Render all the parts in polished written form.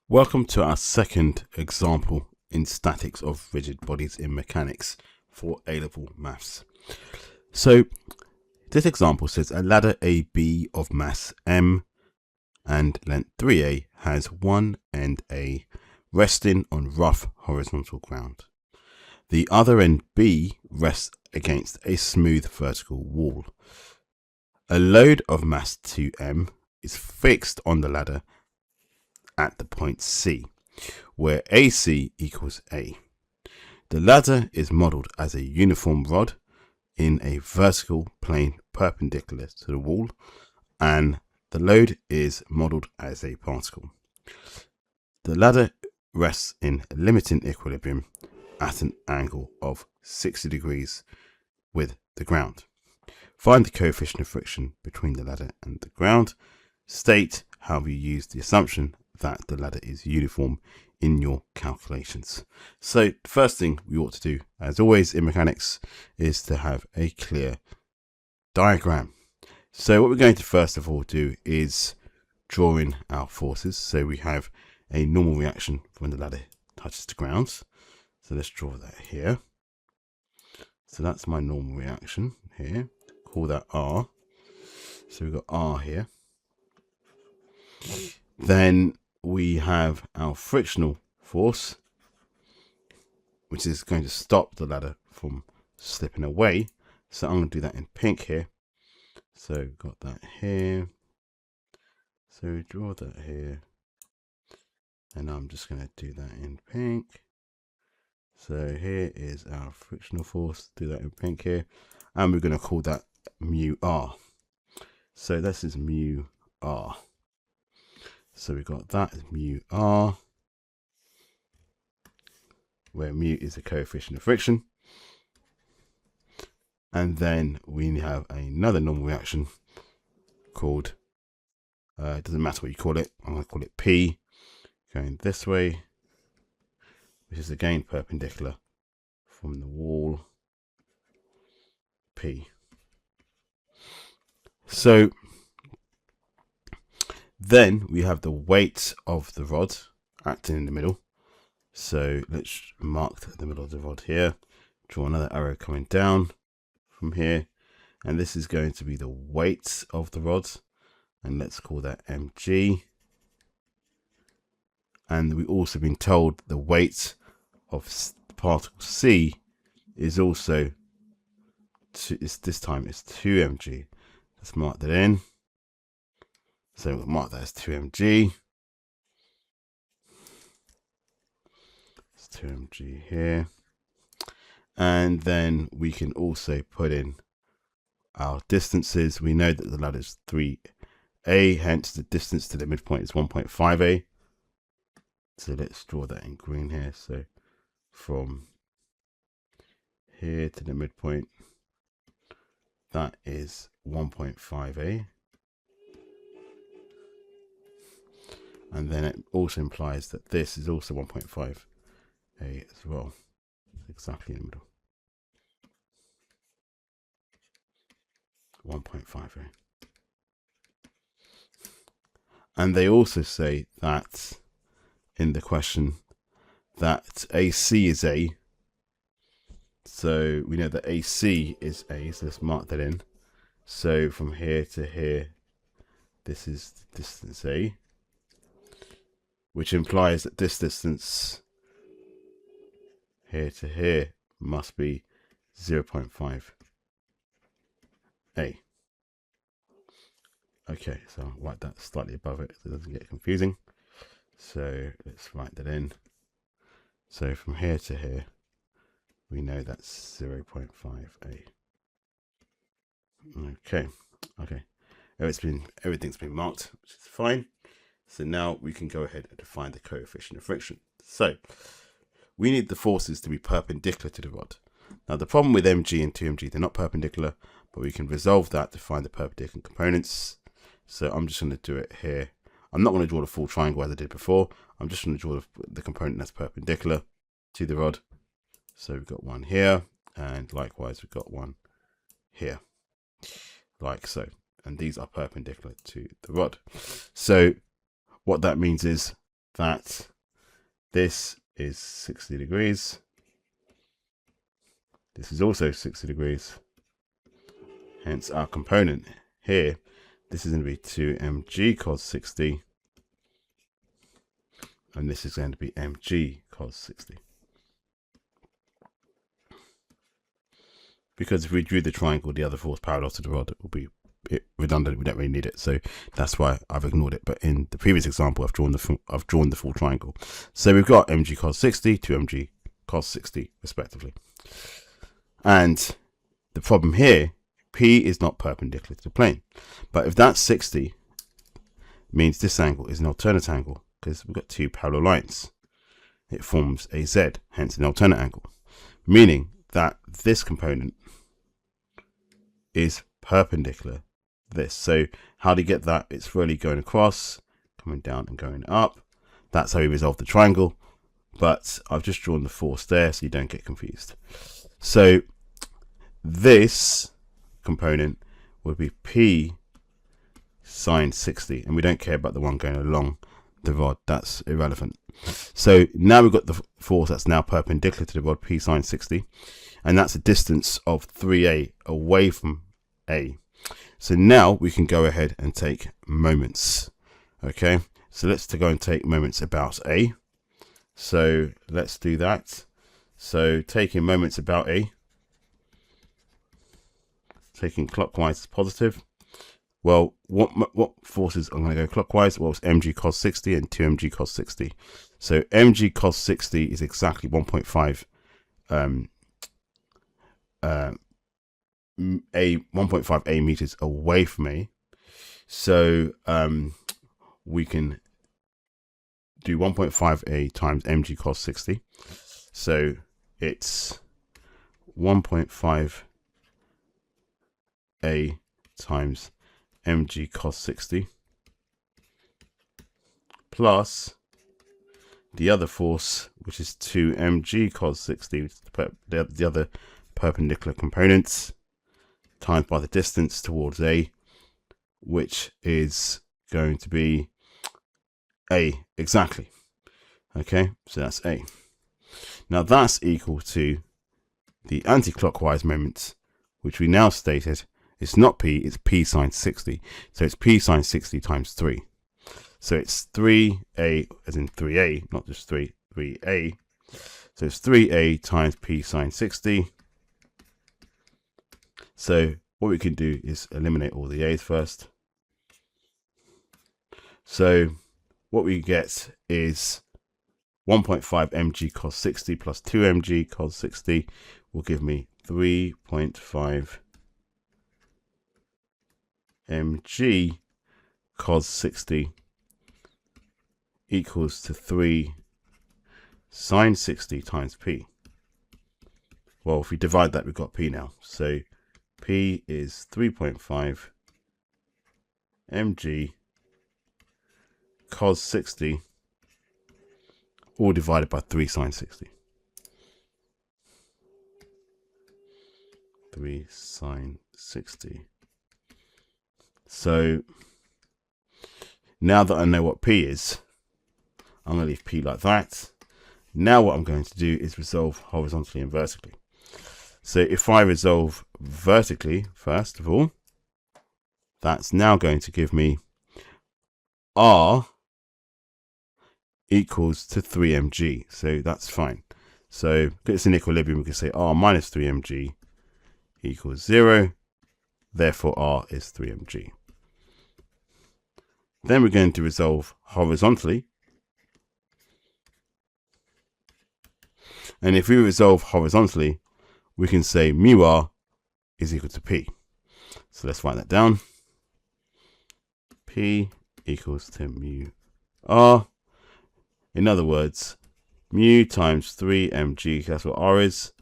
Welcome to our second example in statics of rigid bodies in mechanics for A-level maths. So this example says a ladder AB of mass M and length 3A has one end A resting on rough horizontal ground. The other end B rests against a smooth vertical wall. A load of mass 2M is fixed on the ladder at the point C, where AC equals A. The ladder is modelled as a uniform rod in a vertical plane perpendicular to the wall, and the load is modelled as a particle. The ladder rests in limiting equilibrium at an angle of 60 degrees with the ground. Find the coefficient of friction between the ladder and the ground. State how you use the assumption that the ladder is uniform in your calculations. So the first thing we ought to do, as always in mechanics, is to have a clear diagram. So what we're going to first of all do is draw in our forces. So we have a normal reaction when the ladder touches the ground. So let's draw that here. So that's my normal reaction here. Call that R. So we've got R here. Then we have our frictional force, which is going to stop the ladder from slipping away. So I'm going to do that in pink here. So we've got that here. So we draw that here. And I'm just going to do that in pink. So here is our frictional force. Do that in pink here. And we're going to call that mu R. So this is mu R. So we've got that as mu R, where mu is the coefficient of friction. And then we have another normal reaction called, it doesn't matter what you call it, I'm going to call it P, going this way, which is again perpendicular from the wall, P. So then we have the weight of the rod acting in the middle. So let's mark the middle of the rod here. Draw another arrow coming down from here. And this is going to be the weight of the rod. And let's call that mg. And we've also been told the weight of particle C is also, this time it's 2 mg. Let's mark that in. So we'll mark that as 2 mg. It's 2 mg here. And then we can also put in our distances. We know that the ladder is 3a, hence the distance to the midpoint is 1.5a. So let's draw that in green here. So from here to the midpoint, that is 1.5a. And then it also implies that this is also 1.5a as well. Exactly in the middle. 1.5a. And they also say that in the question that AC is A. So we know that AC is A, so let's mark that in. So from here to here, this is the distance A, which implies that this distance here to here must be 0.5a. Okay, so I'll write that slightly above it so it doesn't get confusing. So let's write that in. So from here to here, we know that's 0.5a. Okay. Everything's been marked, which is fine. So now we can go ahead and define the coefficient of friction. So we need the forces to be perpendicular to the rod. Now the problem with mg and 2mg, they're not perpendicular, but we can resolve that to find the perpendicular components. So I'm just going to do it here. I'm not going to draw the full triangle as I did before. I'm just going to draw the component that's perpendicular to the rod. So we've got one here, and likewise we've got one here, like so. And these are perpendicular to the rod. So what that means is that this is 60 degrees. This is also 60 degrees. Hence our component here, this is going to be 2mg cos 60. And this is going to be mg cos 60. Because if we drew the triangle, the other force parallel to the rod, it will be redundant. We don't really need it, so that's why I've ignored it. But in the previous example, I've drawn the full triangle. So we've got mg cos 60, 2mg cos 60, respectively. And the problem here, P is not perpendicular to the plane. But if that's 60, means this angle is an alternate angle, because we've got two parallel lines. It forms a Z, hence an alternate angle, meaning that this component is perpendicular to this. So how do you get that? It's really going across, coming down and going up. That's how we resolve the triangle. But I've just drawn the force there so you don't get confused. So this component would be P sine 60, and we don't care about the one going along the rod. That's irrelevant. So now we've got the force that's now perpendicular to the rod, P sine 60, and that's a distance of 3a away from A. So now we can go ahead and take moments. Okay, so let's go and take moments about A. So let's do that. So taking moments about A, taking clockwise is positive. Well, what forces are going to go clockwise? Well, it's mg cos 60 and 2mg cos 60. So mg cos 60 is exactly 1.5 1.5 meters away from A. So we can do 1.5 times mg cos 60. So it's 1.5 times mg cos 60 plus the other force, which is 2mg cos 60, the other perpendicular components, times by the distance towards A, which is going to be A exactly. Okay, so that's A. Now that's equal to the anti-clockwise moments, which we now stated it's not P, it's P sine 60. So it's P sine 60 times 3. So it's 3A, as in 3A, not just 3A. So it's 3A times P sine 60. So what we can do is eliminate all the A's first. So what we get is 1.5 mg cos 60 plus 2 mg cos 60 will give me 3.5 mg cos 60 equals to 3 sine 60 times P. Well, if we divide that, we've got P now. So P is 3.5 mg cos 60, all divided by 3 sine 60. 3 sine 60. So now that I know what P is, I'm going to leave P like that. Now what I'm going to do is resolve horizontally and vertically. So if I resolve vertically, first of all, that's now going to give me R equals to 3mg. So that's fine. So because it's in equilibrium, we can say R minus 3mg equals 0. Therefore, R is 3mg. Then we're going to resolve horizontally. And if we resolve horizontally, we can say mu R is equal to P. So let's write that down. P equals to mu R. In other words, mu times 3mg, that's what R is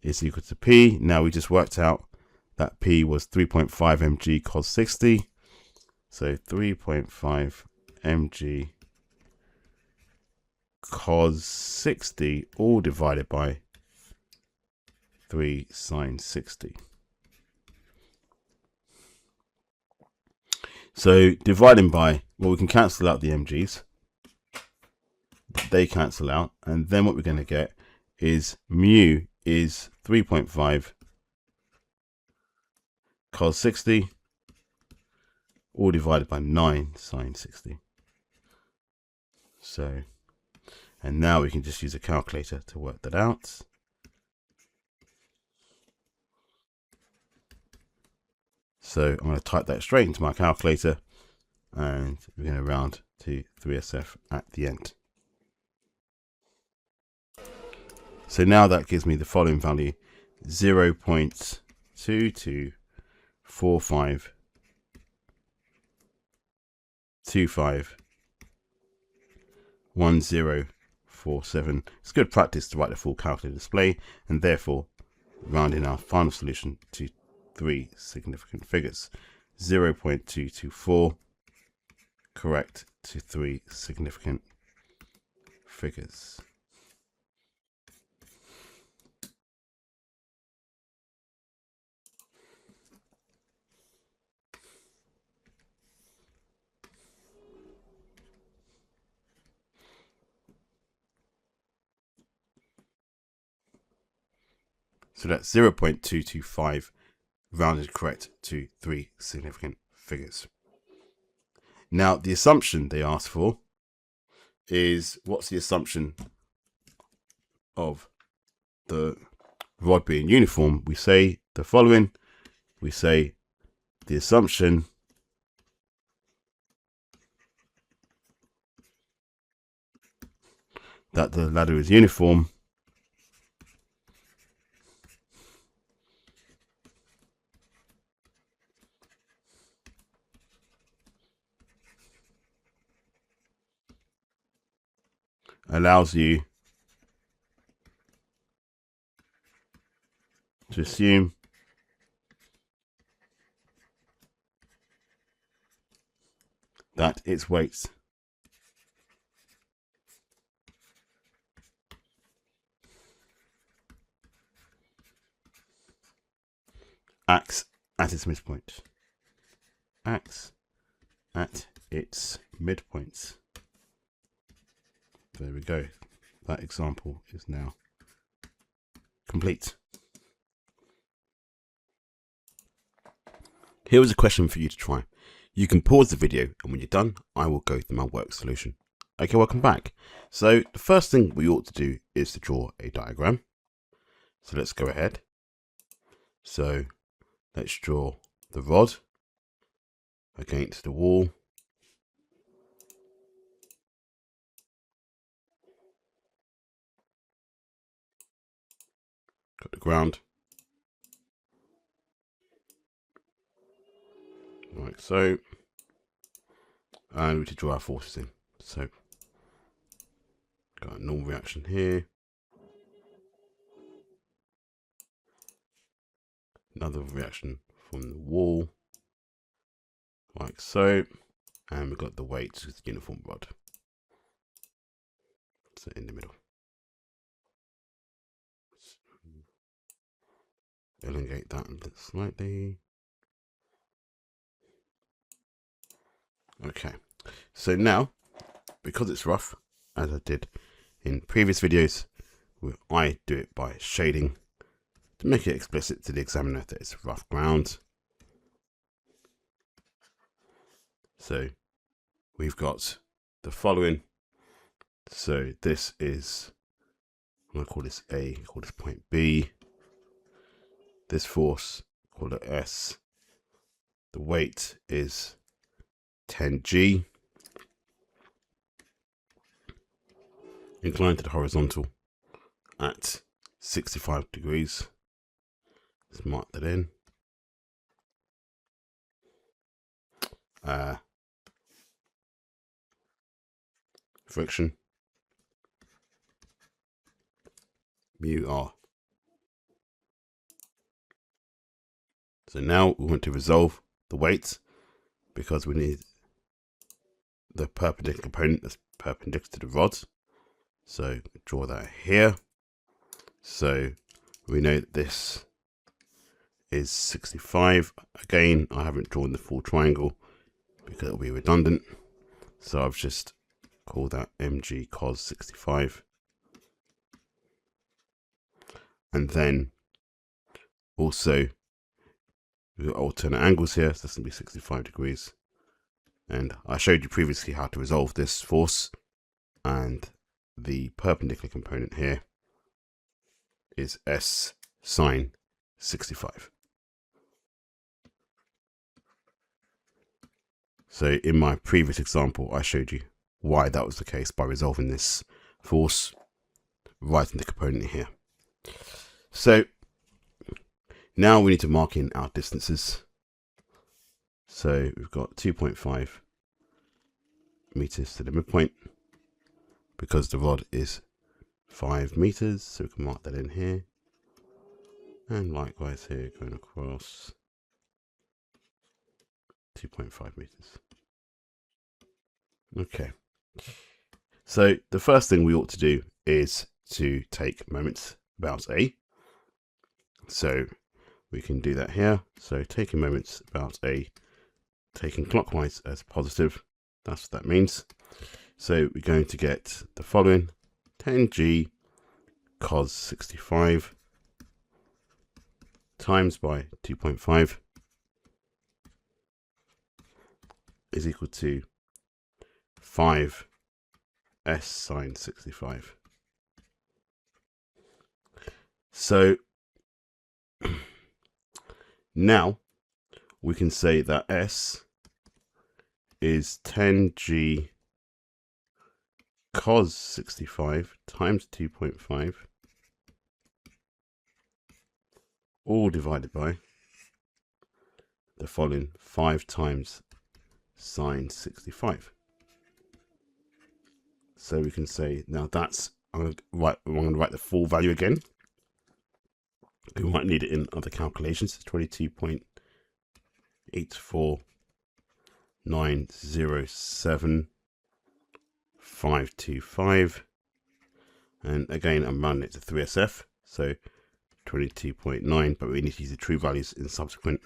equal to P. Now we just worked out that P was 3.5 mg cos 60. So 3.5 mg cos 60 all divided by 3 sine 60. So dividing by, well, we can cancel out the mg's. they cancel out, and then what we're going to get is mu is 3.5 cos 60 all divided by 9 sine 60. So, and now we can just use a calculator to work that out. So I'm going to type that straight into my calculator, and we're going to round to 3SF at the end. So now that gives me the following value: 0.2245251047. It's good practice to write the full calculator display, and therefore rounding our final solution to 3 significant figures. 0.224 correct to 3 significant figures. So that's 0.225 rounded correct to 3 significant figures. Now the assumption they asked for is, what's the assumption of the rod being uniform? We say the following. We say the assumption that the ladder is uniform allows you to assume that its weight acts at its midpoint. Acts at its midpoint. There we go. That example is now complete. Here is a question for you to try. You can pause the video, and when you're done, I will go through my work solution. Okay, welcome back. So the first thing we ought to do is to draw a diagram. So let's go ahead. So let's draw the rod against the wall. Got the ground. Like so. And we need to draw our forces in. So got a normal reaction here. Another reaction from the wall. Like so. And we've got the weight with the uniform rod. So in the middle. Elongate that a bit slightly. Okay, so now, because it's rough, as I did in previous videos, I do it by shading to make it explicit to the examiner that it's rough ground. So we've got the following. So this is, I'm going to call this A, call this point B. This force, call it S. The weight is 10G. Inclined to the horizontal at 65 degrees. Let's mark that in. Friction. Mu R. So now we want to resolve the weight because we need the perpendicular component that's perpendicular to the rod. So draw that here. So we know that this is 65. Again, I haven't drawn the full triangle because it'll be redundant. So I've just call that mg cos 65. And then also we've got alternate angles here, so that's going to be 65 degrees. And I showed you previously how to resolve this force, and the perpendicular component here is s sine 65. So in my previous example, I showed you why that was the case by resolving this force, writing the component here. So now we need to mark in our distances. So we've got 2.5 meters to the midpoint because the rod is 5 meters. So we can mark that in here. And likewise here, going across 2.5 meters. Okay. So the first thing we ought to do is to take moments about A. So we can do that here. So taking moments about A, taking clockwise as positive, that's what that means. So we're going to get the following: 10g cos 65 times by 2.5 is equal to 5 s sine 65. So now we can say that s is 10g cos 65 times 2.5, all divided by the following: 5 times sine 65. So we can say, now that's, I'm going to write the full value again. We might need it in other calculations. It's 22.84907525. And again, I'm rounding it to 3SF. So 22.9, but we need to use the true values in subsequent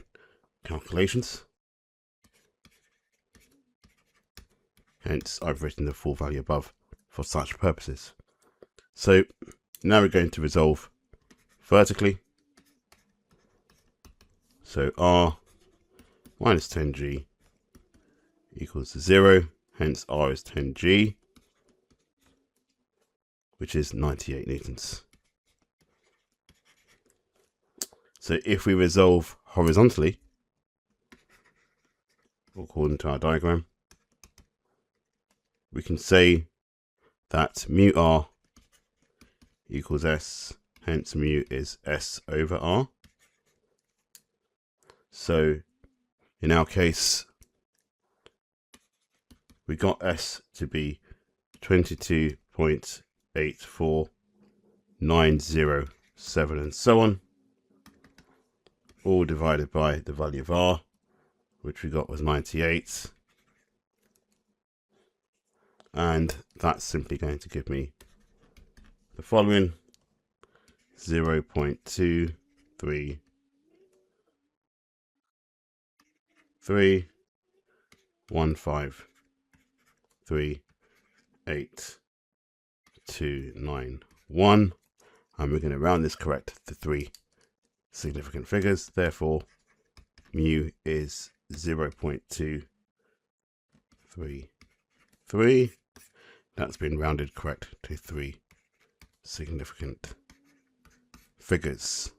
calculations. Hence, I've written the full value above for such purposes. So now we're going to resolve vertically. So R minus 10g equals 0. Hence, R is 10g, which is 98 newtons. So if we resolve horizontally, according to our diagram, we can say that mu r equals s, hence mu is s over r. So in our case, we got s to be 22.84907 and so on, all divided by the value of r, which we got was 98. And that's simply going to give me the following: 0.2331538291, and we're going to round this correct to 3 significant figures. Therefore, mu is 0.233. That's been rounded correct to 3 significant figures.